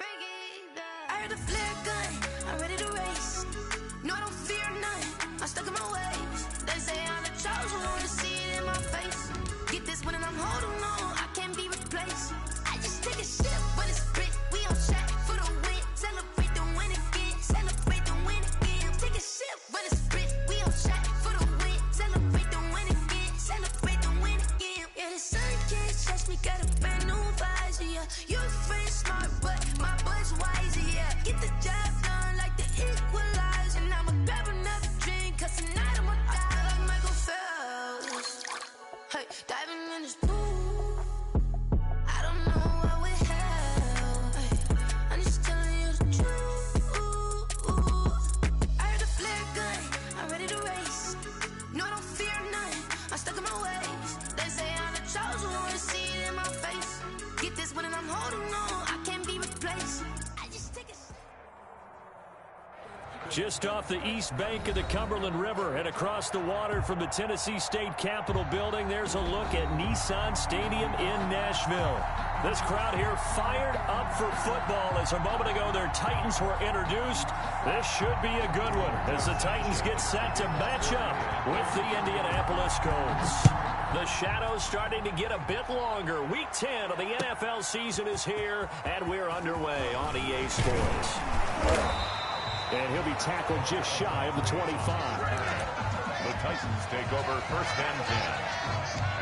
I heard a flare gun, I'm ready to race. No, I don't fear none, I'm stuck in my ways. They say I'm the chosen one, see it in my face. Get this one and I'm holding on, I can't be replaced. I just take a sip, but it's split. We on track for the win. Celebrate the win again, celebrate the win again. Take a sip, but it's split. We on track for the win. Celebrate the win again, celebrate the win again. Yeah, the sun can't touch me, got a brand new visor, yeah. You're friend smart, but my boy's wiser, yeah. Get the job done like the equalizer. And I'ma grab another drink, cause tonight I'ma die like Michael Phelps. Hey, diving in this pool, I don't know what would help. Hey, I'm just telling you the truth. I heard a flare gun, I'm ready to race. No, I don't fear none, I'm stuck in my ways. They say I'm the chosen one, see it in my face. Get this one and I'm holding on, I can't be replaced. I just take a Just off the east bank of the Cumberland River and across the water from the Tennessee State Capitol building, there's a look at Nissan Stadium in Nashville. This crowd here fired up for football as a moment ago their Titans were introduced. This should be a good one as the Titans get set to match up with the Indianapolis Colts. The shadows starting to get a bit longer. Week 10 of the NFL season is here, and we're underway on EA Sports. And he'll be tackled just shy of the 25. The Titans take over first and 10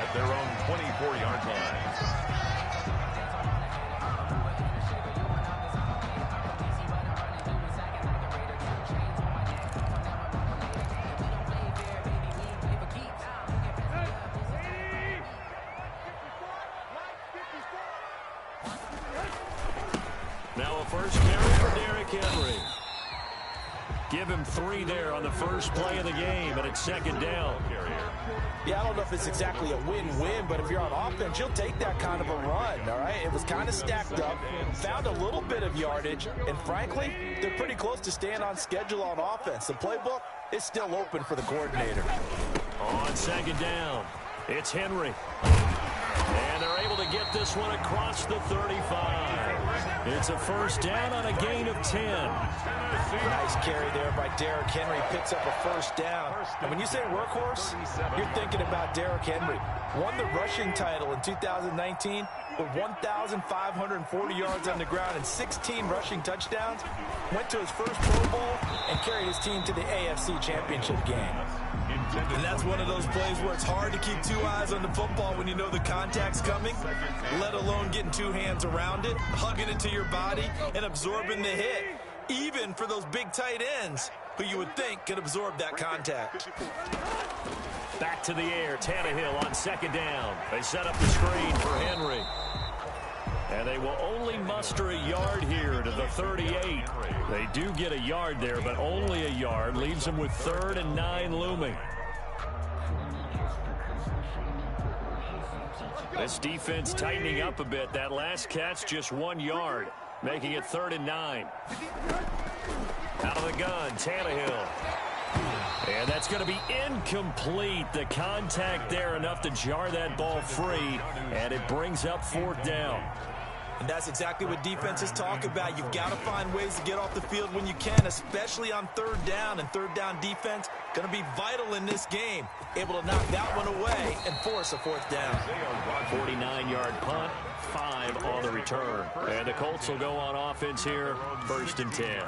at their own 24-yard line. Now a first carry for Derrick Henry. Give him 3 there on the first play of the game, and it's second down. Yeah, I don't know if it's exactly a win-win, but if you're on offense, you'll take that kind of a run, all right? It was kind of stacked up, found a little bit of yardage, and frankly, they're pretty close to staying on schedule on offense. The playbook is still open for the coordinator. On second down, it's Henry. And they're able to get this one across the 35. It's a first down on a gain of 10. Nice carry there by Derrick Henry. Picks up a first down. And when you say workhorse, you're thinking about Derrick Henry. Won the rushing title in 2019 with 1,540 yards on the ground and 16 rushing touchdowns. Went to his first Pro Bowl and carried his team to the AFC Championship game. And that's one of those plays where it's hard to keep 2 eyes on the football when you know the contact's coming, let alone getting 2 hands around it, hugging it to your body, and absorbing the hit, even for those big tight ends who you would think could absorb that contact. Back to the air, Tannehill on second down. They set up the screen for Henry. And they will only muster a yard here to the 38. They do get a yard there, but only a yard. Leaves them with 3rd and 9 looming. This defense tightening up a bit. That last catch, just 1 yard, making it 3rd and 9. Out of the gun, Tannehill. And that's going to be incomplete. The contact there enough to jar that ball free, and it brings up 4th down. And that's exactly what defenses talk about. You've got to find ways to get off the field when you can, especially on 3rd down. And 3rd down defense going to be vital in this game. Able to knock that one away and force a 4th down. 49-yard punt, 5 on the return. And the Colts will go on offense here, 1st and 10.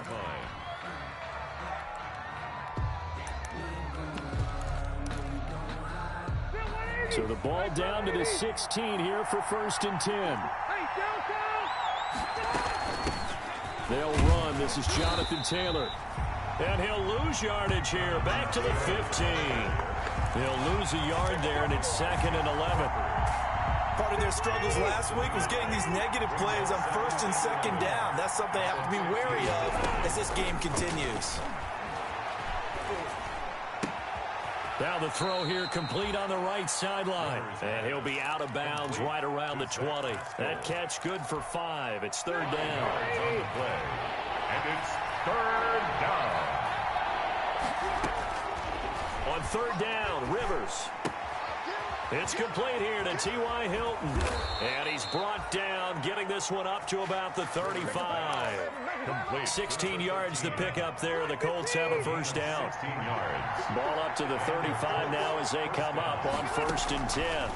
So the ball down to the 16 here for 1st and 10. They'll run. This is Jonathan Taylor. And he'll lose yardage here. Back to the 15. He'll lose a yard there, and it's 2nd and 11. Part of their struggles last week was getting these negative plays on 1st and 2nd down. That's something they have to be wary of as this game continues. Now the throw here complete on the right sideline. And he'll be out of bounds right around the 20. That catch good for 5. It's 3rd down. And it's 3rd down. On 3rd down, Rivers. It's complete here to T.Y. Hilton. And he's brought down, getting this one up to about the 35. Complete. 16 yards to pick up there. The Colts have a first down. 16 yards. Ball up to the 35 now as they come up on 1st and 10.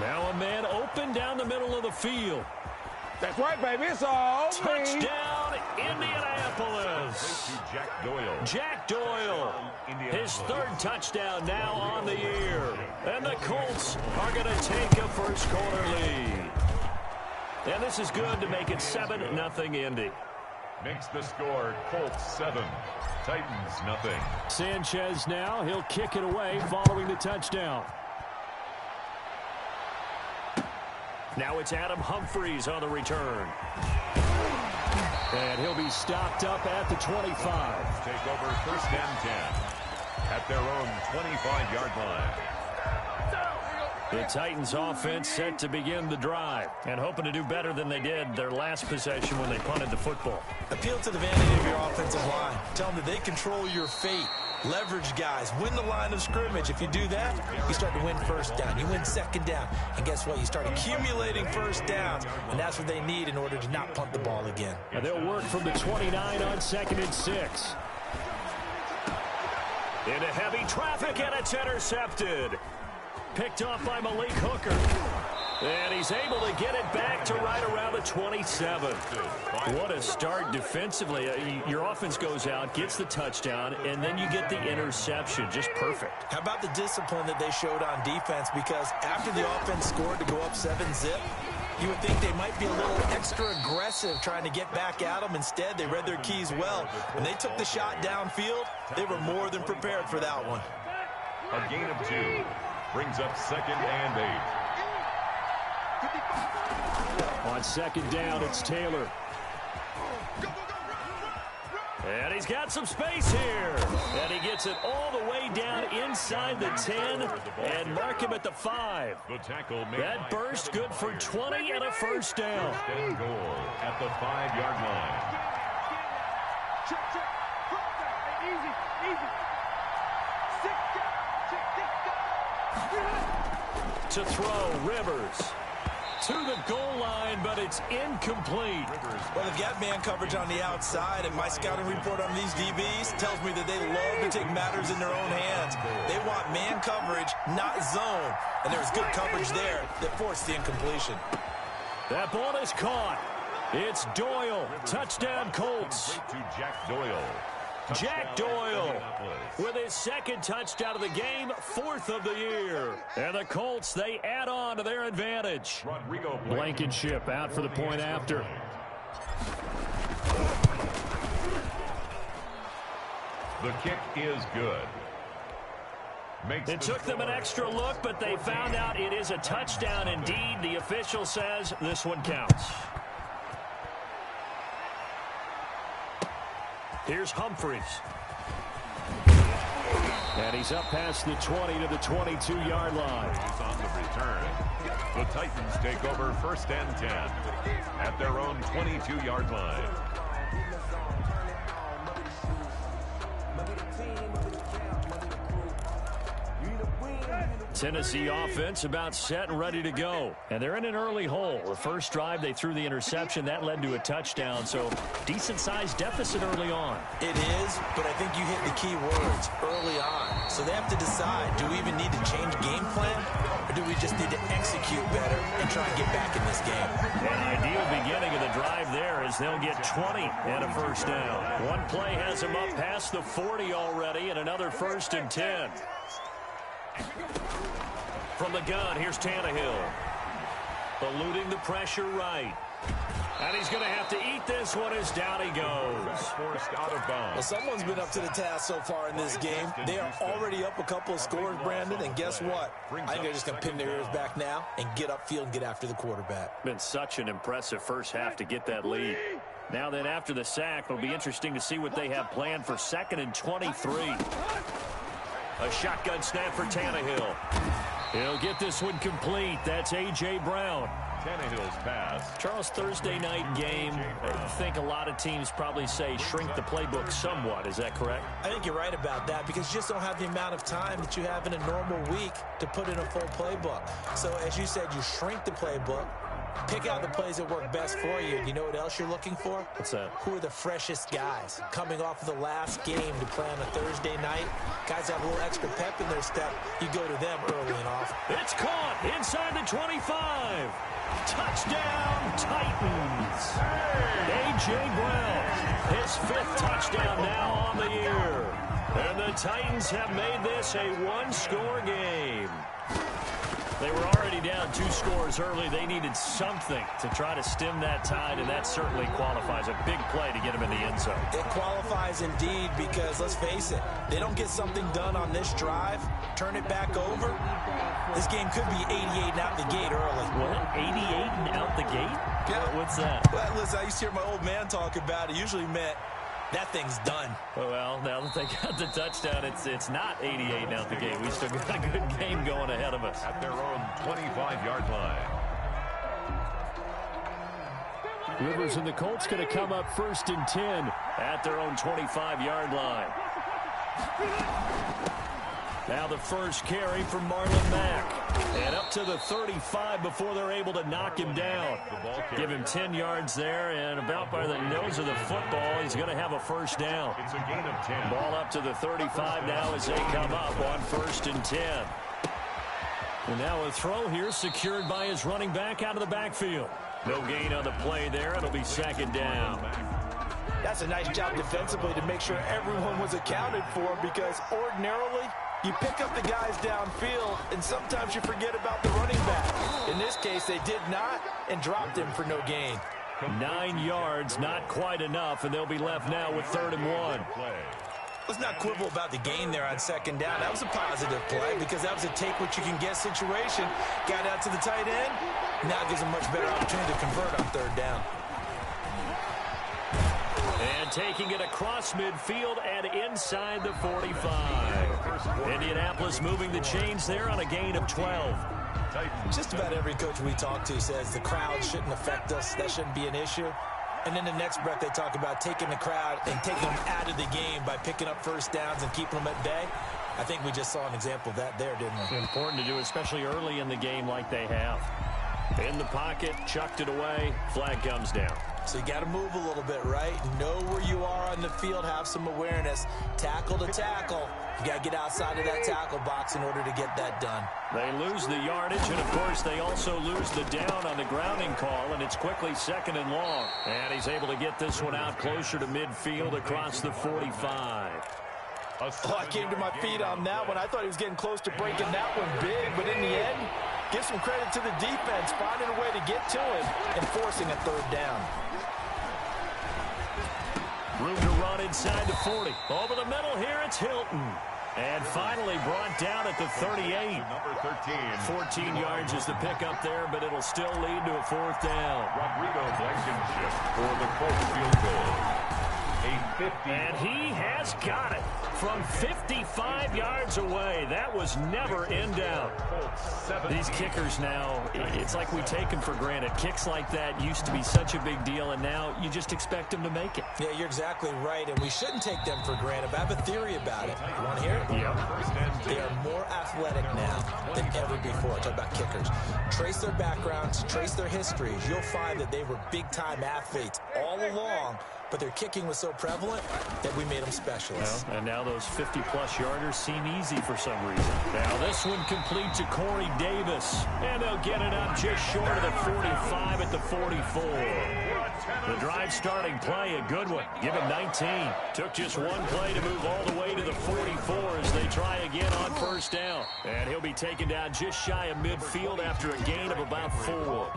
Now a man open down the middle of the field. That's right, baby. It's all Touchdown, Indianapolis. Jack Doyle. Jack Doyle, his 3rd touchdown now on the year. And the Colts are going to take a first quarter lead. And this is good to make it 7-0 Indy. Makes the score Colts 7, Titans nothing. Sanchez now, he'll kick it away following the touchdown. Now it's Adam Humphries on the return. And he'll be stopped up at the 25. Take over 1st and 10 at their own 25-yard line. The Titans offense set to begin the drive and hoping to do better than they did their last possession when they punted the football. Appeal to the vanity of your offensive line. Tell them that they control your fate. Leverage guys. Win the line of scrimmage. If you do that, you start to win 1st down. You win 2nd down. And guess what? You start accumulating 1st downs. And that's what they need in order to not punt the ball again. And they'll work from the 29 on 2nd and 6. Into heavy traffic, and it's intercepted. Picked off by Malik Hooker. And he's able to get it back to right around the 27. What a start defensively. Your offense goes out, gets the touchdown, and then you get the interception. Just perfect. How about the discipline that they showed on defense? Because after the offense scored to go up 7-zip, you would think they might be a little extra aggressive trying to get back at them. Instead, they read their keys well. When they took the shot downfield, they were more than prepared for that one. A gain of 2 brings up 2nd and 8. On 2nd down, it's Taylor. And he's got some space here. And he gets it all the way down inside the 10 and mark him at the 5. The tackle made That burst good for 20 and a first down. First and goal at the 5-yard line. To throw, Rivers. To the goal line, but it's incomplete. Well, they've got man coverage on the outside, and my scouting report on these DBs tells me that they love to take matters in their own hands. They want man coverage, not zone. And there was good coverage there that forced the incompletion. That ball is caught. It's Doyle. Touchdown, Colts. To Jack Doyle. Jack Doyle with his 2nd touchdown of the game, 4th of the year. And the Colts, they add on to their advantage. Blankenship out for the point after. The kick is good. It took them an extra look, but they found out it is a touchdown indeed. The official says this one counts. Here's Humphries. And he's up past the 20 to the 22-yard line. He's on the return. The Titans take over 1st and 10 at their own 22-yard line. Tennessee offense about set and ready to go. And they're in an early hole. The first drive, they threw the interception. That led to a touchdown. So decent-sized deficit early on. It is, but I think you hit the key words, early on. So they have to decide, do we even need to change game plan? Or do we just need to execute better and try and get back in this game? An ideal beginning of the drive there as they'll get 20 and a first down. One play has them up past the 40 already and another 1st and 10. From the gun, here's Tannehill. Eluding the pressure right. And he's going to have to eat this one as down he goes. Forced out of bounds. Well, someone's been up to the task so far in this game. They are already up a couple of scores, Brandon, and guess what? I think they're just going to pin their ears back now and get upfield and get after the quarterback. Been such an impressive first half to get that lead. Now then, after the sack, it'll be interesting to see what they have planned for 2nd and 23. A shotgun snap for Tannehill. He'll get this one complete. That's A.J. Brown. Tannehill's pass. Charles, Thursday night game, I think a lot of teams probably say shrink the playbook somewhat. Is that correct? I think you're right about that because you just don't have the amount of time that you have in a normal week to put in a full playbook. So as you said, you shrink the playbook, pick out the plays that work best for you. You know what else you're looking for? What's that? Who are the freshest guys coming off of the last game to play on a Thursday night? Guys have a little extra pep in their step. You go to them early and often. It's caught inside the 25. Touchdown, Titans. A.J. Brown, his 5th touchdown now on the year. And the Titans have made this a one-score game. They were already down 2 scores early. They needed something to try to stem that tide, and that certainly qualifies. A big play to get them in the end zone. It qualifies indeed because, let's face it, they don't get something done on this drive, turn it back over, this game could be 88 and out the gate early. What? 88 and out the gate? Yeah. What's that? Well, listen, I used to hear my old man talk about it. Usually meant that thing's done. Well, now that they got the touchdown, it's not 88 and out the gate. We still got a good game going ahead of us. At their own 25-yard line. Rivers and the Colts going to come up 1st and 10 at their own 25-yard line. Now the first carry from Marlon Mack. And up to the 35 before they're able to knock him down. Give him 10 yards there, and about by the nose of the football, he's going to have a first down. It's a gain of 10. Ball up to the 35 now as they come up on 1st and 10. And now a throw here secured by his running back out of the backfield. No gain on the play there. It'll be 2nd down. That's a nice job defensively to make sure everyone was accounted for because ordinarily you pick up the guys downfield and sometimes you forget about the running back. In this case, they did not and dropped him for no gain. 9 yards, not quite enough, and they'll be left now with 3rd and 1. Let's not quibble about the gain there on 2nd down. That was a positive play because that was a take-what-you-can-get situation. Got out to the tight end. Now gives them much better opportunity to convert on 3rd down. And taking it across midfield and inside the 45. Indianapolis moving the chains there on a gain of 12. Just about every coach we talk to says the crowd shouldn't affect us. That shouldn't be an issue. And then the next breath they talk about taking the crowd and taking them out of the game by picking up first downs and keeping them at bay. I think we just saw an example of that there, didn't we? Important to do, especially early in the game like they have. In the pocket, chucked it away, flag comes down. So you got to move a little bit, right? Know where you are on the field, have some awareness. Tackle to tackle. You got to get outside of that tackle box in order to get that done. They lose the yardage, and of course they also lose the down on the grounding call, and it's quickly 2nd and long. And he's able to get this one out closer to midfield across the 45. Oh, I came to my feet on that one. I thought he was getting close to breaking that one big, but in the end, give some credit to the defense, finding a way to get to him and forcing a 3rd down. Room to run inside the 40. Over the middle here, it's Hilton. And finally brought down at the 38. Number 13. 14 yards is the pickup there, but it'll still lead to a 4th down. Rodrigo Blankenship for the Colts field goal. A 50. And he has got it from 55 yards away. That was never in doubt. These kickers now, it's like we take them for granted. Kicks like that used to be such a big deal, and now you just expect them to make it. Yeah, you're exactly right, and we shouldn't take them for granted. But I have a theory about it. You want to hear it? Yeah. They are more athletic now than ever before. Talk about kickers. Trace their backgrounds, trace their histories. You'll find that they were big-time athletes all along, but their kicking was so prevalent that we made them specialists. Well, and now those 50-plus yarders seem easy for some reason. Now this one complete to Corey Davis, and they'll get it up just short of the 45 at the 44. The drive starting play, a good one. Give him 19. Took just one play to move all the way to the 44 as they try again on 1st down. And he'll be taken down just shy of midfield after a gain of about 4.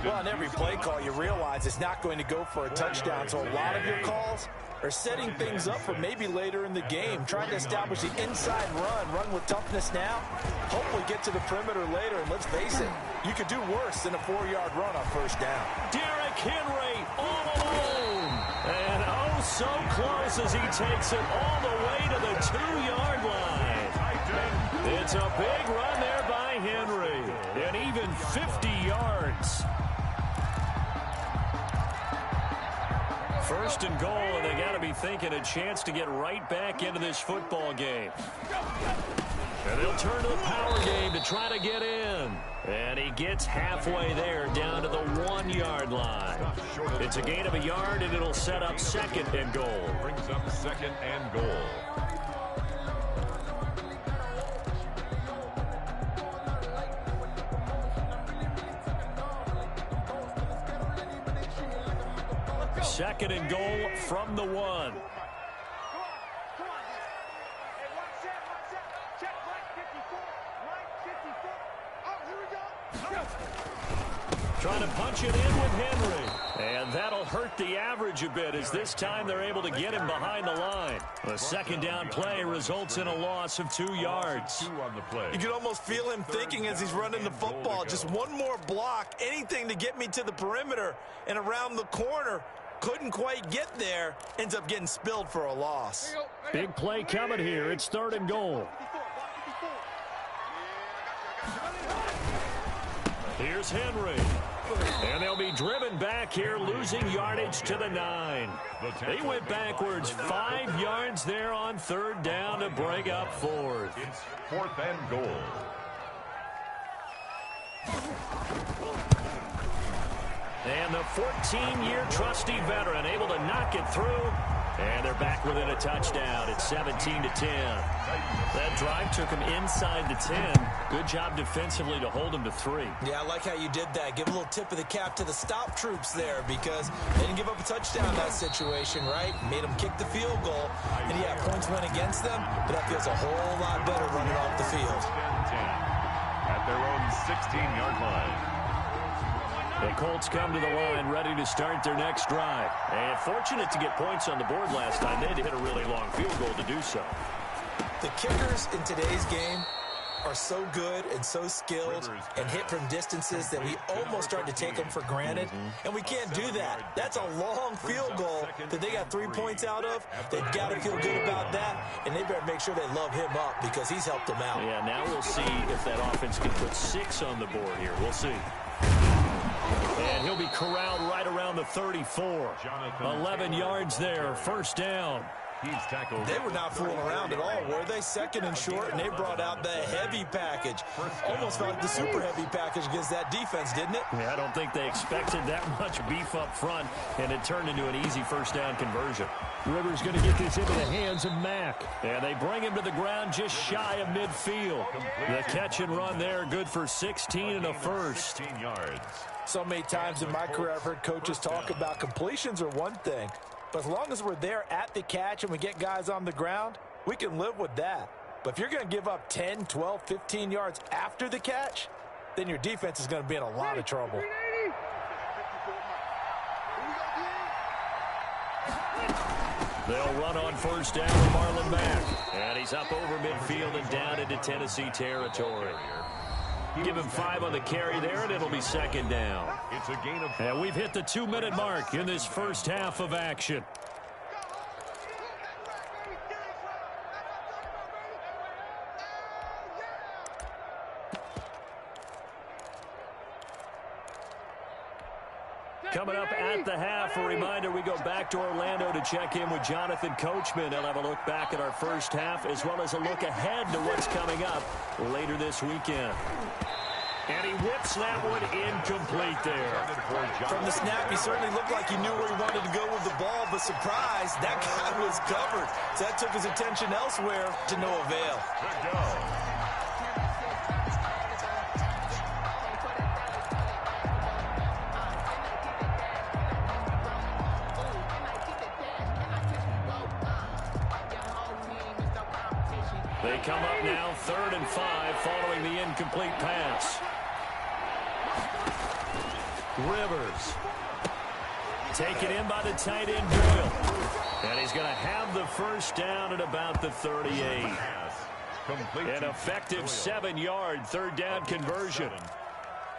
Well, on every play call, you realize it's not going to go for a touchdown. So a lot of your calls are setting things up for maybe later in the game, trying to establish the inside run with toughness now, hopefully get to the perimeter later. And let's face it, you could do worse than a 4-yard run on 1st down. Derrick Henry all alone. And oh, so close as he takes it all the way to the 2-yard line. It's a big run there by Henry. And even 50 yards. First and goal, and they got to be thinking a chance to get right back into this football game. And they'll turn to the power game to try to get in. And he gets halfway there, down to the 1-yard line. It's a gain of a yard, and it'll set up second and goal. Brings up second and goal. Second and goal from the 1. Trying to punch it in with Henry. And that'll hurt the average a bit, as this time they're able to get him behind the line. A second down play results in a loss of 2 yards. You can almost feel him thinking as he's running the football. Just one more block, anything to get me to the perimeter and around the corner. Couldn't quite get there. Ends up getting spilled for a loss. Big play coming here. It's third and goal. Here's Henry. And they'll be driven back here, losing yardage to the 9. They went backwards 5 yards there on third down to bring up fourth. It's fourth and goal. And the 14-year trusty veteran able to knock it through. And they're back within a touchdown. It's 17-10. That drive took them inside the 10. Good job defensively to hold them to 3. Yeah, I like how you did that. Give a little tip of the cap to the stop troops there, because they didn't give up a touchdown in that situation, right? Made them kick the field goal. And yeah, points went against them, but that feels a whole lot better running off the field. At their own 16-yard line. The Colts come to the line ready to start their next drive. And fortunate to get points on the board last time. They had to hit a really long field goal to do so. The kickers in today's game are so good and so skilled and hit from distances that we almost start to take them for granted. And we can't do that. That's a long field goal that they got 3 points out of. They've got to feel good about that, and they better make sure they love him up because he's helped them out. Yeah, now we'll see if that offense can put 6 on the board here. We'll see. And he'll be corralled right around the 34. 11 yards there, first down. He's tackled. They were not fooling around at all, were they? Second and short, and they brought out the heavy package. Almost felt like the super heavy package against that defense, didn't it? Yeah, I don't think they expected that much beef up front, and it turned into an easy first down conversion. Rivers going to get this into the hands of Mack. And they bring him to the ground just shy of midfield. The catch and run there, good for 16 and a first. 16 yards. So many times in my career I've heard coaches talk about completions are one thing. But as long as we're there at the catch and we get guys on the ground, we can live with that. But if you're going to give up 10, 12, 15 yards after the catch, then your defense is going to be in a lot of trouble. They'll run on first down with Marlon Mack. And he's up over midfield and down into Tennessee territory. Give him 5 on the carry there, and it'll be second down. It's a gain of... And we've hit the 2-minute mark in this first half of action. Coming up at the half, a reminder, we go back to Orlando to check in with Jonathan Coachman. He'll have a look back at our first half, as well as a look ahead to what's coming up later this weekend. And he whips that one incomplete there. From the snap, he certainly looked like he knew where he wanted to go with the ball, but surprise, that guy was covered. So that took his attention elsewhere to no avail. Good go. They come up now, 3rd and 5, following the incomplete pass. Rivers. Taken in by the tight end, Doyle. And he's going to have the first down at about the 38. An effective 7-yard third down conversion.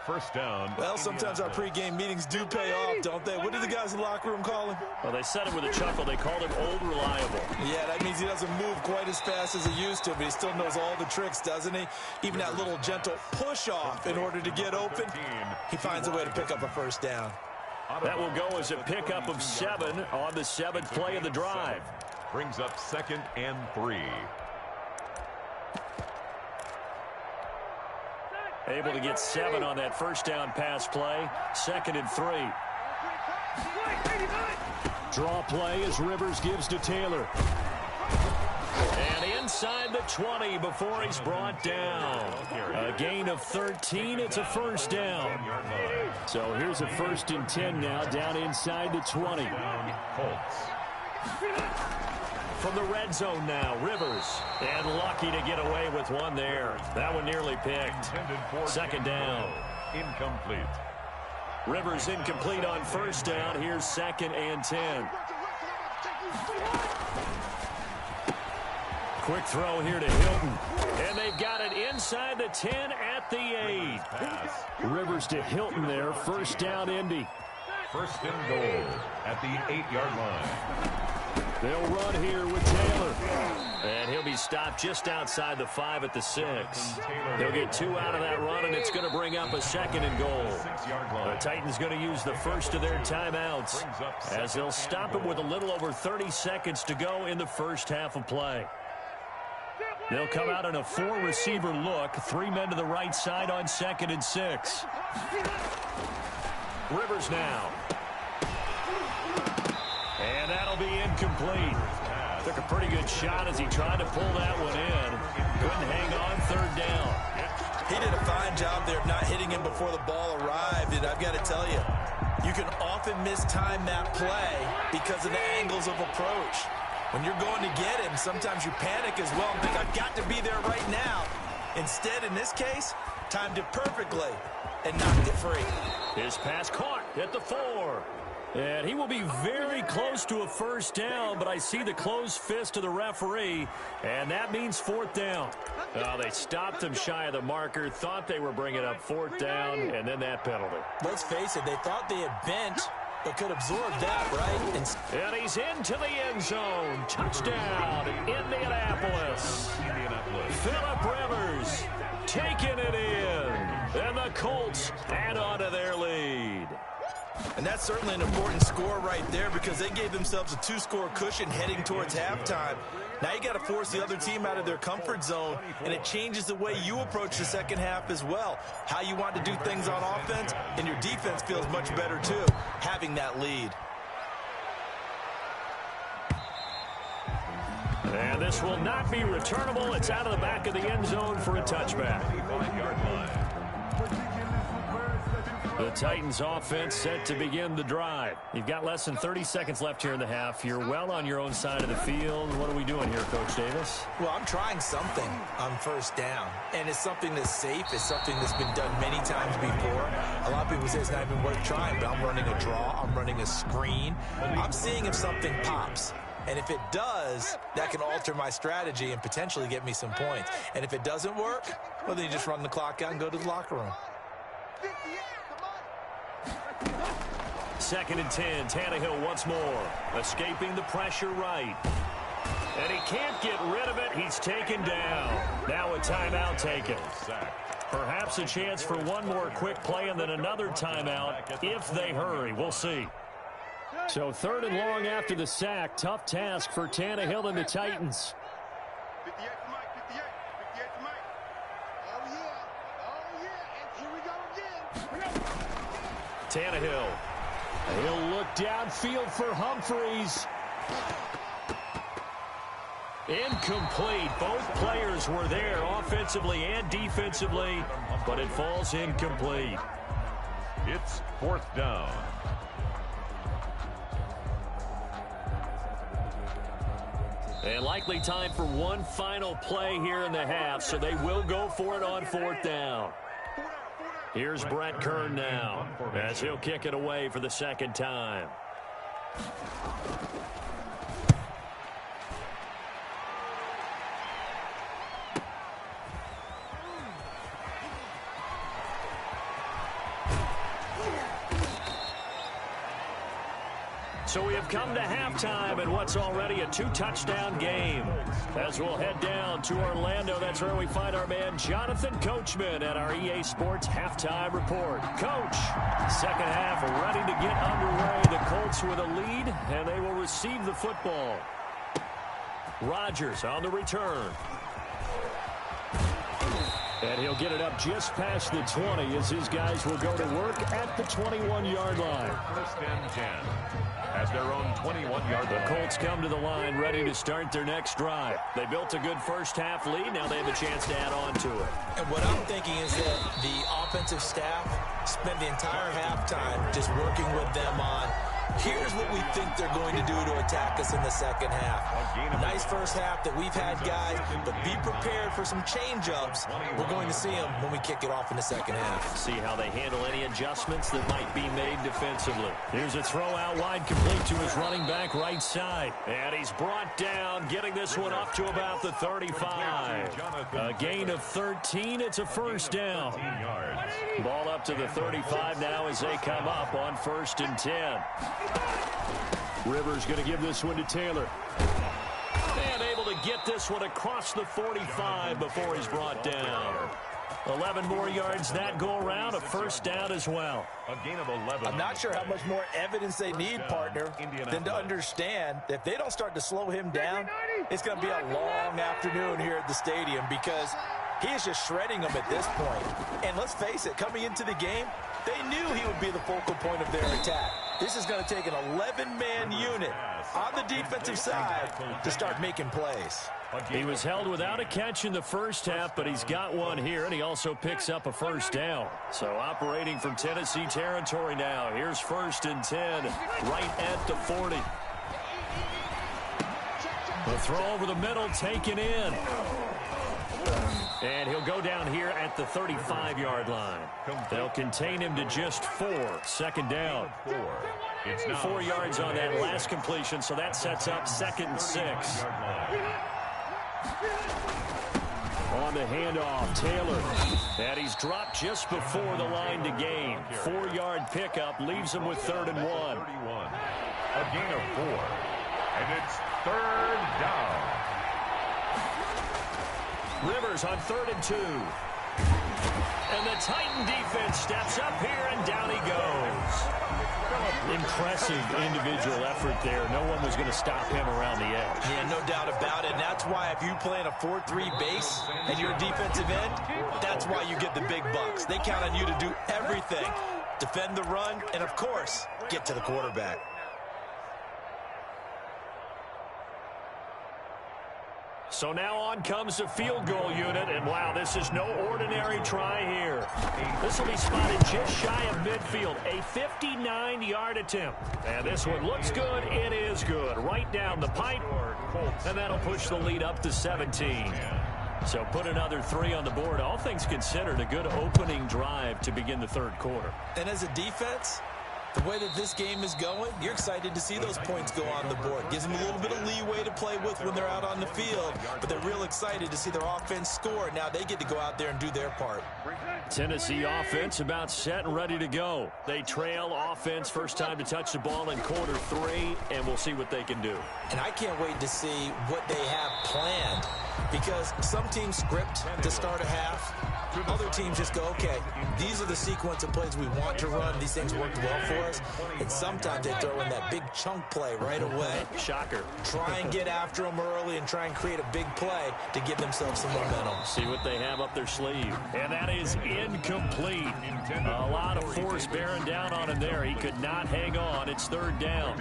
first down. Well, sometimes our pregame meetings do pay off, don't they? What do the guys in the locker room call him? Well, they said it with a chuckle. They called him Old Reliable. Yeah, that means he doesn't move quite as fast as he used to, but he still knows all the tricks, doesn't he? Even that little gentle push-off in order to get open, he finds a way to pick up a first down. That will go as a pickup of 7 on the 7th play of the drive. Brings up 2nd and 3. Able to get 7 on that first down pass play. 2nd and 3. Draw play as Rivers gives to Taylor. And inside the 20 before he's brought down. A gain of 13. It's a first down. So here's a 1st and 10 now down inside the 20. From the red zone now, Rivers. And lucky to get away with one there. That one nearly picked. 2nd down. Incomplete. Rivers incomplete on first down. Here's 2nd and 10. Quick throw here to Hilton. And they've got it inside the 10 at the 8. Rivers to Hilton there. First down, Indy. 1st and goal at the 8-yard line. They'll run here with Taylor. And he'll be stopped just outside the 5 at the 6. They'll get 2 out of that run, and it's going to bring up a 2nd and goal. The Titans going to use the first of their timeouts as they'll stop it with a little over 30 seconds to go in the first half of play. They'll come out in a 4-receiver look. 3 men to the right side on 2nd and 6. Rivers now. And that'll be incomplete. Took a pretty good shot as he tried to pull that one in. Couldn't hang on 3rd down. He did a fine job there of not hitting him before the ball arrived. And I've got to tell you, you can often mistime that play because of the angles of approach. When you're going to get him, sometimes you panic as well and think, I've got to be there right now. Instead, in this case, timed it perfectly and knocked it free. His pass caught at the 4. And he will be very close to a first down, but I see the closed fist of the referee, and that means 4th down. They stopped him shy of the marker, thought they were bringing up 4th down, and then that penalty. Let's face it, they thought they had bent, but could absorb that, right? And he's into the end zone. Touchdown, Indianapolis. Phillip Rivers taking it in, and the Colts add on to their lead. And that's certainly an important score right there because they gave themselves a 2-score cushion heading towards halftime. Now you got to force the other team out of their comfort zone, and it changes the way you approach the second half as well. How you want to do things on offense, and your defense feels much better too, having that lead. And this will not be returnable. It's out of the back of the end zone for a touchback. The Titans offense set to begin the drive. You've got less than 30 seconds left here in the half. You're well on your own side of the field. What are we doing here, Coach Davis? Well, I'm trying something on first down. And it's something that's safe. It's something that's been done many times before. A lot of people say it's not even worth trying, but I'm running a draw. I'm running a screen. I'm seeing if something pops. And if it does, that can alter my strategy and potentially get me some points. And if it doesn't work, well, then you just run the clock out and go to the locker room. 2nd and 10. Tannehill once more. Escaping the pressure right. And he can't get rid of it. He's taken down. Now a timeout taken. Perhaps a chance for one more quick play and then another timeout if they hurry. We'll see. So 3rd and long after the sack. Tough task for Tannehill and the Titans. Tannehill. He'll look downfield for Humphreys. Incomplete. Both players were there offensively and defensively, but it falls incomplete. It's 4th down. And likely time for one final play here in the half, so they will go for it on 4th down. Here's Brett Kern now as he'll kick it away for the 2nd time. So we have come to halftime in what's already a 2-touchdown game. As we'll head down to Orlando, that's where we find our man Jonathan Coachman at our EA Sports Halftime Report. Coach, second half ready to get underway. The Colts with a lead, and they will receive the football. Rodgers on the return. And he'll get it up just past the 20 as his guys will go to work at the 21-yard line. First and 10 at their own 21-yard line. The Colts come to the line ready to start their next drive. They built a good first-half lead. Now they have a chance to add on to it. And what I'm thinking is that the offensive staff spent the entire halftime just working with them on, here's what we think they're going to do to attack us in the second half. Nice first half that we've had, guys, but be prepared for some change-ups. We're going to see them when we kick it off in the second half. See how they handle any adjustments that might be made defensively. Here's a throw out wide, complete to his running back right side. And he's brought down, getting this one up to about the 35. A gain of 13. It's a first down. Ball up to the 35 now as they come up on 1st and 10. Rivers going to give this one to Taylor. And able to get this one across the 45 before he's brought down. 11 more yards that go around, a first down as well. A gain of 11. I'm not sure how much more evidence they need, partner, than to understand that if they don't start to slow him down, it's going to be a long afternoon here at the stadium because he is just shredding them at this point. And let's face it, coming into the game, they knew he would be the focal point of their attack. This is going to take an 11-man unit on the defensive side to start making plays. He was held without a catch in the first half, but he's got one here, and he also picks up a first down. So operating from Tennessee territory now. Here's 1st and 10, right at the 40. The throw over the middle, taken in. And he'll go down here at the 35-yard line. They'll contain him to just 4. Second down. 4 yards on that last completion, so that sets up 2nd and 6. On the handoff, Taylor. And he's dropped just before the line to gain. 4-yard pickup leaves him with 3rd and 1. A gain of 4. And it's 3rd down. Rivers on 3rd and 2. And the Titan defense steps up here, and down he goes. Impressive individual effort there. No one was going to stop him around the edge. Yeah, no doubt about it. And that's why if you play in a 4-3 base and you're a defensive end, that's why you get the big bucks. They count on you to do everything. Defend the run, and of course, get to the quarterback. So now on comes the field goal unit, and wow, this is no ordinary try here. This will be spotted just shy of midfield, a 59-yard attempt. And this one looks good. It is good. Right down the pipe, and that'll push the lead up to 17. So put another 3 on the board. All things considered, a good opening drive to begin the 3rd quarter. And as a defense, the way that this game is going, you're excited to see those points go on the board. Gives them a little bit of leeway to play with when they're out on the field, but they're real excited to see their offense score. Now they get to go out there and do their part. Tennessee offense about set and ready to go. They trail offense, first time to touch the ball in quarter 3, and we'll see what they can do. And I can't wait to see what they have planned, because some teams script to start a half. Other teams just go, okay, these are the sequence of plays we want to run. These things worked well for us. And sometimes they throw in that big chunk play right away. Shocker. Try and get after them early and try and create a big play to give themselves some momentum. See what they have up their sleeve. And that is incomplete. A lot of force bearing down on him there. He could not hang on. It's 3rd down.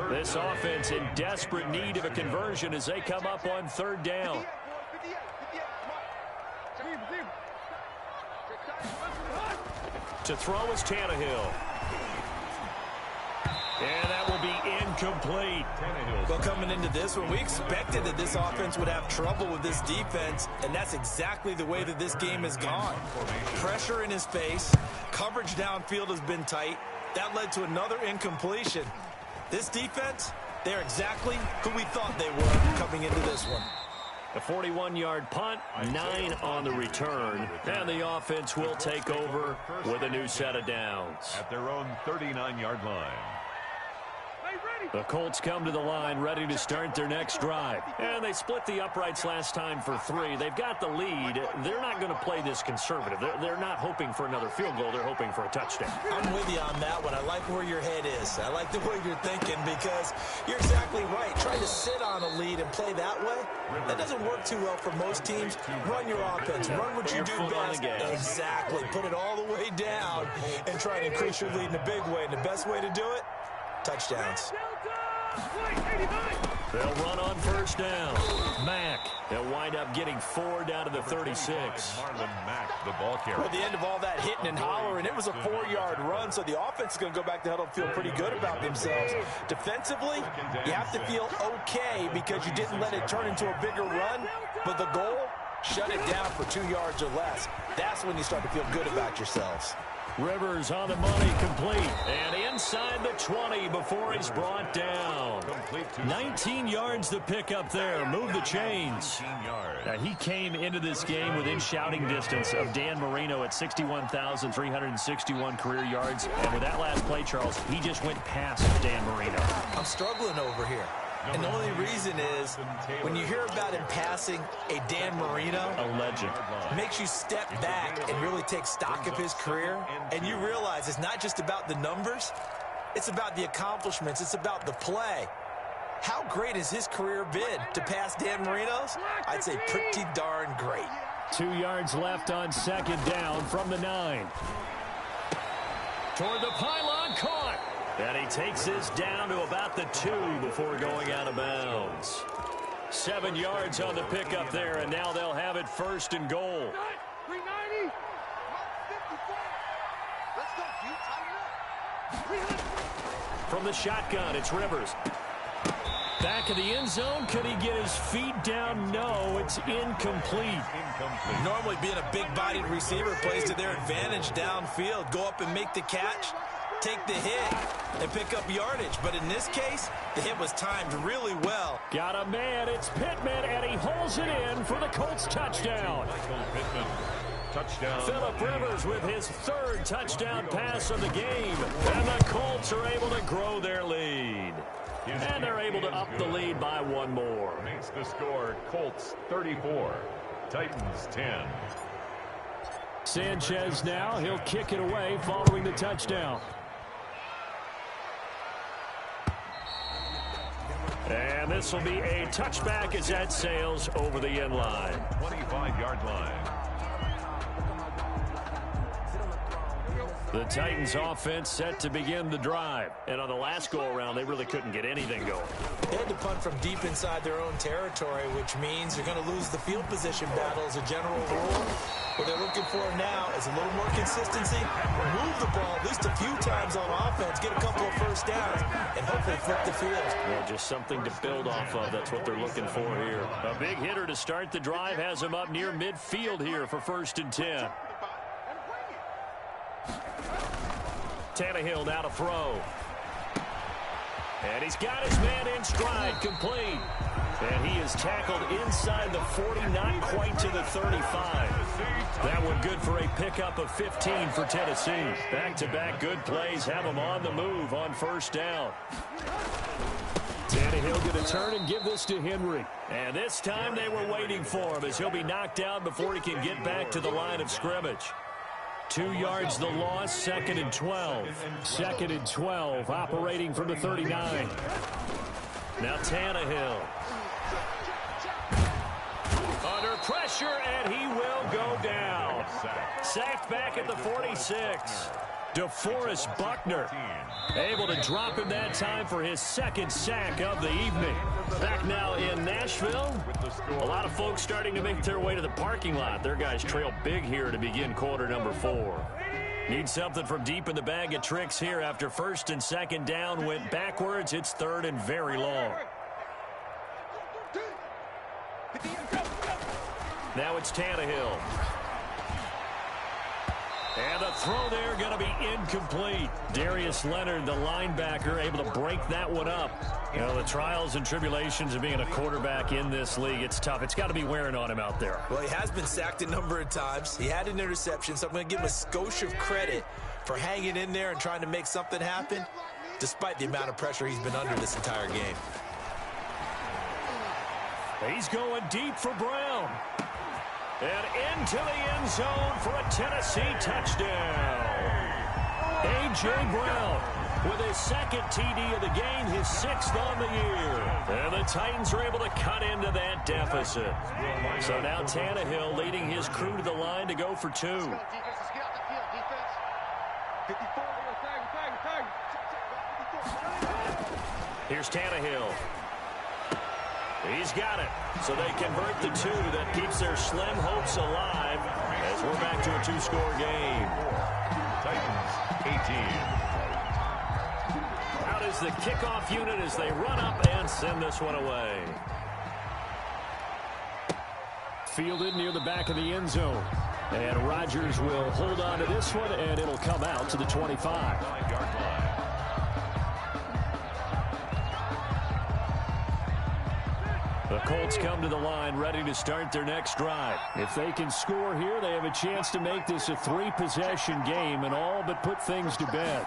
This offense in desperate need of a conversion as they come up on 3rd down. To throw is Tannehill. And that will be incomplete. Well, coming into this one, we expected that this offense would have trouble with this defense, and that's exactly the way that this game has gone. Pressure in his face. Coverage downfield has been tight. That led to another incompletion. This defense, they're exactly who we thought they were coming into this one. A 41-yard punt, 9 on the return. And the offense will take over with a new set of downs. At their own 39-yard line. The Colts come to the line ready to start their next drive. And they split the uprights last time for 3. They've got the lead. They're not going to play this conservative. They're not hoping for another field goal. They're hoping for a touchdown. I'm with you on that one. I like where your head is. I like the way you're thinking because you're exactly right. Trying to sit on a lead and play that way, that doesn't work too well for most teams. Run your offense. Run what you do best. Exactly. Put it all the way down and try to increase your lead in a big way. And the best way to do it, touchdowns. They'll run on first down. Mack. They'll wind up getting 4 down to the 36. Marlon Mack, the ball carrier. At the end of all that hitting and hollering, it was a 4-yard run, so the offense is going to go back to huddle and feel pretty good about themselves. Defensively, you have to feel okay because you didn't let it turn into a bigger run, but the goal, shut it down for 2 yards or less. That's when you start to feel good about yourselves. Rivers on the money, complete. And inside the 20 before he's brought down. 19 yards to pick up there. Move the chains. Now, he came into this game within shouting distance of Dan Marino at 61,361 career yards. And with that last play, Charles, he just went past Dan Marino. I'm struggling over here. And the only reason is when you hear about him passing a Dan Marino, a legend, makes you step back and really take stock of his career. And you realize it's not just about the numbers. It's about the accomplishments. It's about the play. How great has his career been to pass Dan Marino's? I'd say pretty darn great. 2 yards left on second down from the 9. Toward the pylon, caught. And he takes this down to about the 2 before going out of bounds. 7 yards on the pickup there, and now they'll have it first and goal. 390. 54. Let's go. From the shotgun, it's Rivers. Back of the end zone. Could he get his feet down? No, it's incomplete. Normally being a big-bodied receiver plays to their advantage downfield. Go up and make the catch, take the hit, and pick up yardage. But in this case, the hit was timed really well. Got a man. It's Pittman, and he holds it in for the Colts touchdown. Touchdown. Phillip Rivers with his 3rd touchdown pass of the game. And the Colts are able to grow their lead. And they're able to up the lead by 1 more. Makes the score Colts 34, Titans 10. Sanchez now. He'll kick it away following the touchdown. And this will be a touchback as that sails over the end line. 25-yard line. The Titans offense set to begin the drive. And on the last go-around, they really couldn't get anything going. They had to punt from deep inside their own territory, which means you're going to lose the field position battle as a general rule. What they're looking for now is a little more consistency, move the ball at least a few times on offense, get a couple of first downs, and hopefully flip the field. Well, just something to build off of. That's what they're looking for here. A big hitter to start the drive has him up near midfield here for 1st and 10. Tannehill now to throw. And he's got his man in stride, complete. And he is tackled inside the 40, not quite to the 35. That one good for a pickup of 15 for Tennessee. Back-to-back good plays have him on the move on first down. Tannehill going to turn and give this to Henry. And this time they were waiting for him as he'll be knocked down before he can get back to the line of scrimmage. 2 yards the loss, 2nd and 12. 2nd and 12, operating from the 39. Now Tannehill. Under pressure, and he will go down. Sacked back at the 46. DeForest Buckner able to drop him that time for his 2nd sack of the evening. Back now in Nashville. A lot of folks starting to make their way to the parking lot. Their guys trail big here to begin quarter number 4. Need something from deep in the bag of tricks here after 1st and 2nd down went backwards. It's 3rd and very long. Now it's Tannehill. And the throw there going to be incomplete. Darius Leonard, the linebacker, able to break that one up. You know, the trials and tribulations of being a quarterback in this league, it's tough. It's got to be wearing on him out there. Well, he has been sacked a number of times. He had an interception, so I'm going to give him a skosh of credit for hanging in there and trying to make something happen. despite the amount of pressure he's been under this entire game. He's going deep for Brown. And into the end zone for a Tennessee touchdown. A.J. Brown with his second TD of the game, his 6th on the year. And the Titans are able to cut into that deficit. So now Tannehill leading his crew to the line to go for 2. Here's Tannehill. He's got it. So they convert the 2. That keeps their slim hopes alive as we're back to a 2-score game. Titans 18. Out is the kickoff unit as they run up and send this one away. Fielded near the back of the end zone. And Rodgers will hold on to this one, and it'll come out to the 25. 9-yard line. The Colts come to the line ready to start their next drive. If they can score here, they have a chance to make this a 3-possession game and all but put things to bed.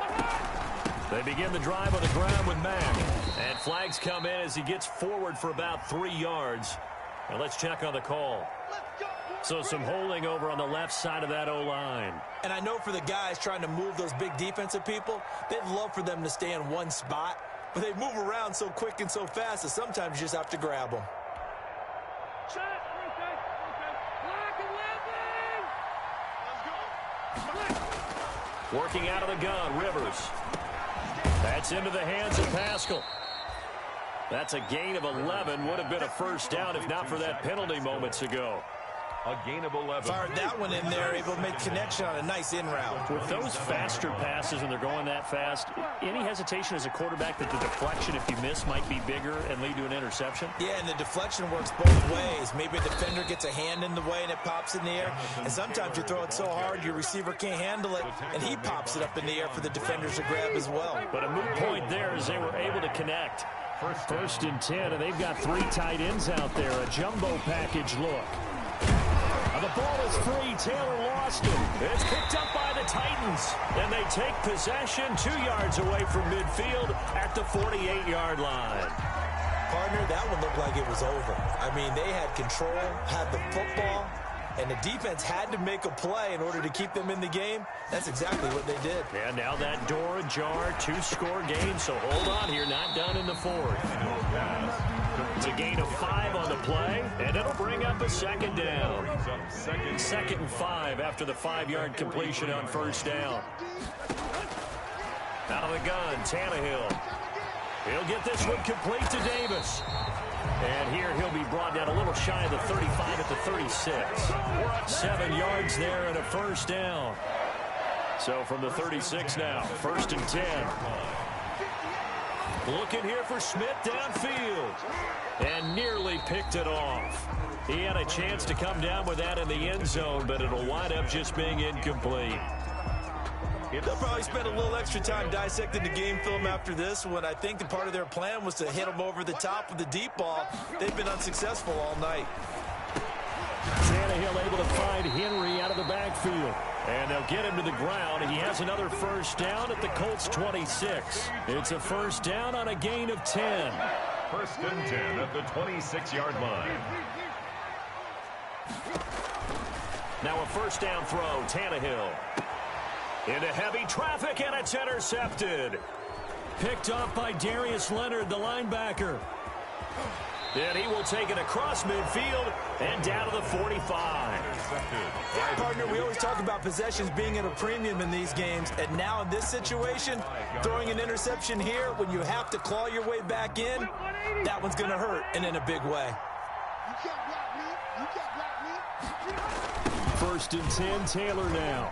They begin the drive on the ground with Mack. And flags come in as he gets forward for about 3 yards. And let's check on the call. So some holding over on the left side of that O-line. And I know for the guys trying to move those big defensive people, they'd love for them to stay in one spot. But they move around so quick and so fast that sometimes you just have to grab them. Working out of the gun, Rivers. That's into the hands of Pascal. That's a gain of 11. Would have been a first down if not for that penalty moments ago. A gain of 11. Fired that one in there, able to make connection on a nice in route. With those faster passes and they're going that fast, any hesitation as a quarterback that the deflection, if you miss, might be bigger and lead to an interception? Yeah, and the deflection works both ways. Maybe a defender gets a hand in the way and it pops in the air. And sometimes you throw it so hard your receiver can't handle it, and he pops it up in the air for the defenders to grab as well. But a moot point there as they were able to connect. First and 10, and they've got 3 tight ends out there. A jumbo package look. The ball is free. Taylor lost it. It's picked up by the Titans. And they take possession 2 yards away from midfield at the 48-yard line. Partner, that one looked like it was over. I mean, they had control, had the football, and the defense had to make a play in order to keep them in the game. That's exactly what they did. And now that door ajar, 2-score game. So hold on here, not done in the 4th. It's a gain of 5 on the play, and it'll bring up a second down. Second and 5 after the 5-yard completion on first down. Out of the gun, Tannehill. He'll get this one complete to Davis. And here he'll be brought down a little shy of the 35 at the 36. 7 yards there and a first down. So from the 36 now, first and 10. Looking here for Smith downfield. And nearly picked it off. He had a chance to come down with that in the end zone, but it'll wind up just being incomplete. They'll probably spend a little extra time dissecting the game film after this when I think the part of their plan was to hit them over the top with the deep ball. They've been unsuccessful all night. Tannehill able to find Henry out of the backfield. And they'll get him to the ground. He has another first down at the Colts 26. It's a first down on a gain of 10. First and 10 at the 26-yard line. Now a first down throw, Tannehill. Into heavy traffic, and it's intercepted. Picked off by Darius Leonard, the linebacker. And he will take it across midfield and down to the 45. Yeah, partner, we always talk about possessions being at a premium in these games. And now in this situation, throwing an interception here when you have to claw your way back in, that one's going to hurt, and in a big way. First and 10, Taylor now.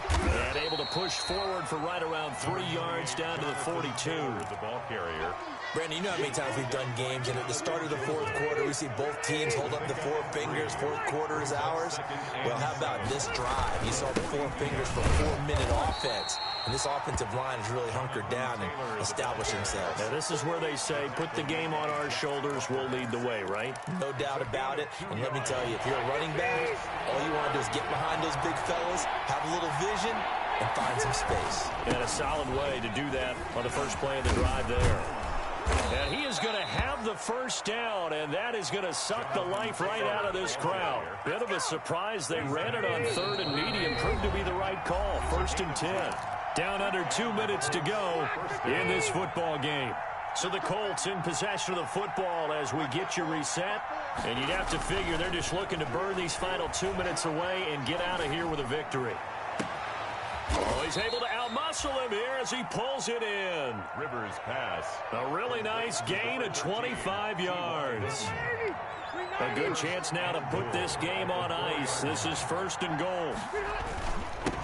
And able to push forward for right around 3 yards down to the 42. The ball carrier. Brandon, you know how many times we've done games, and at the start of the 4th quarter, we see both teams hold up the 4 fingers, 4th quarter is ours. Well, how about this drive? You saw the 4 fingers for 4-minute offense, and this offensive line has really hunkered down and established themselves. Now, this is where they say, put the game on our shoulders, we'll lead the way, right? No doubt about it, and let me tell you, if you're a running back, all you want to do is get behind those big fellas, have a little vision, and find some space. And a solid way to do that on the first play of the drive there. And he is going to have the first down, and that is going to suck the life right out of this crowd. Bit of a surprise. They ran it on 3rd and medium. Proved to be the right call. 1st and 10. Down under 2 minutes to go in this football game. So the Colts in possession of the football as we get you reset. And you'd have to figure they're just looking to burn these final 2 minutes away and get out of here with a victory. Oh, he's able to outmuscle him here as he pulls it in. Rivers pass. A really nice gain of 25 yards. A good chance now to put this game on ice. This is 1st and goal.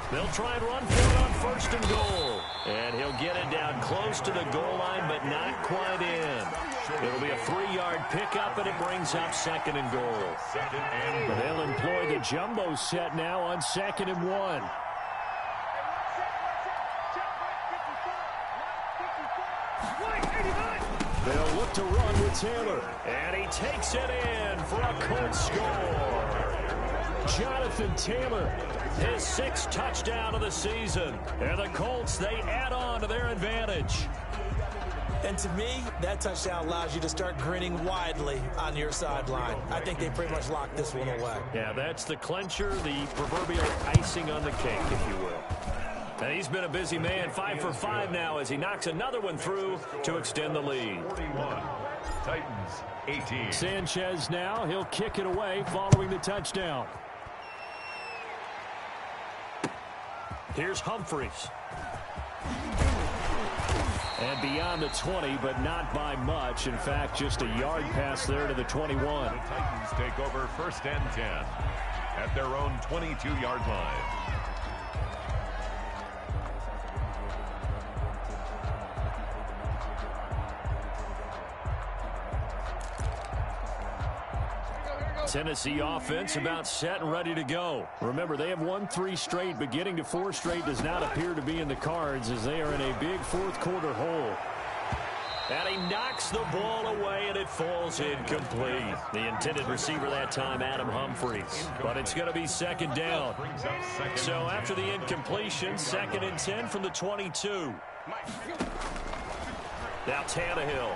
They'll try and run for it on 1st and goal. And he'll get it down close to the goal line, but not quite in. It'll be a 3-yard pickup, and it brings up 2nd and goal. They'll employ the jumbo set now on 2nd and 1. They'll look to run with Taylor. And he takes it in for a Colts score. Jonathan Taylor, his 6th touchdown of the season. And the Colts, they add on to their advantage. And to me, that touchdown allows you to start grinning widely on your sideline. I think they pretty much locked this one away. Yeah, that's the clincher, the proverbial icing on the cake, if you will. And he's been a busy man, 5 for 5 now as he knocks another one through to extend the lead. 41, Titans 18. Sanchez now, he'll kick it away following the touchdown. Here's Humphries. And beyond the 20, but not by much. In fact, just a yard pass there to the 21. The Titans take over 1st and 10 at their own 22-yard line. Tennessee offense about set and ready to go. Remember, they have won 3 straight, but getting to 4 straight does not appear to be in the cards as they are in a big 4th quarter hole. And he knocks the ball away, and it falls incomplete. The intended receiver that time, Adam Humphries. But it's going to be 2nd down. So after the incompletion, 2nd and 10 from the 22. Now Tannehill.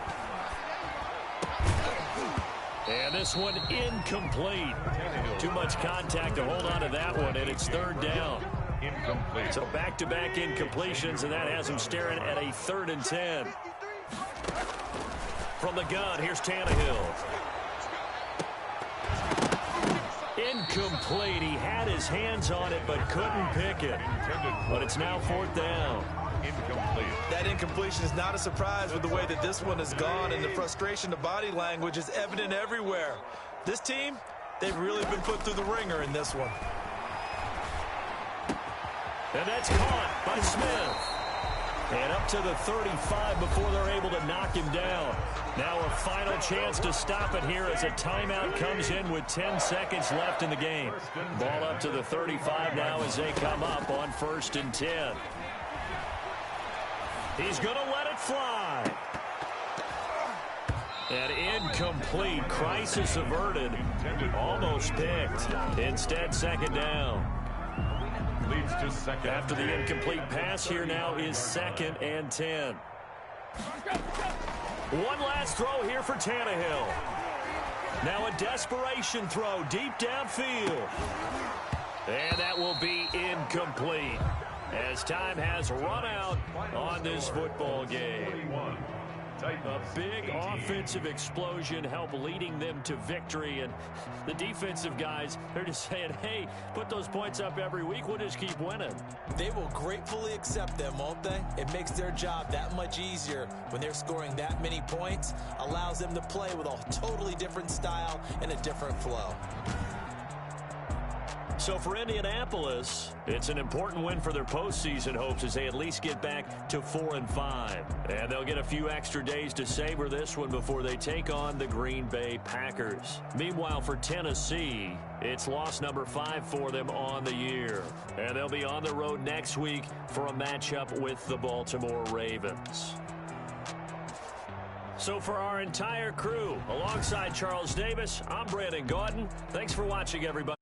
And this one incomplete. Too much contact to hold on to that one, and it's 3rd down. Incomplete. So back-to-back incompletions, and that has him staring at a 3rd and 10. From the gun, here's Tannehill. Incomplete. He had his hands on it, but couldn't pick it. But it's now 4th down. Incomplete. That incompletion is not a surprise with the way that this one has gone, and the frustration, the body language is evident everywhere. This team, they've really been put through the ringer in this one. And that's caught by Smith. And up to the 35 before they're able to knock him down. Now a final chance to stop it here as a timeout comes in with 10 seconds left in the game. Ball up to the 35 now as they come up on 1st and 10. He's going to let it fly. And incomplete. Crisis averted. Almost picked. Instead, 2nd down. Leads to 2nd. After the incomplete pass, here now is 2nd and 10. One last throw here for Tannehill. Now a desperation throw deep downfield. And that will be incomplete as time has run out on this football game. A big offensive explosion helped leading them to victory, and the defensive guys, they're just saying, hey, put those points up every week, we'll just keep winning. They will gratefully accept them, won't they? It makes their job that much easier when they're scoring that many points, allows them to play with a totally different style and a different flow. So for Indianapolis, it's an important win for their postseason hopes as they at least get back to 4-5. And they'll get a few extra days to savor this one before they take on the Green Bay Packers. Meanwhile, for Tennessee, it's loss number 5 for them on the year. And they'll be on the road next week for a matchup with the Baltimore Ravens. So for our entire crew, alongside Charles Davis, I'm Brandon Gautin. Thanks for watching, everybody.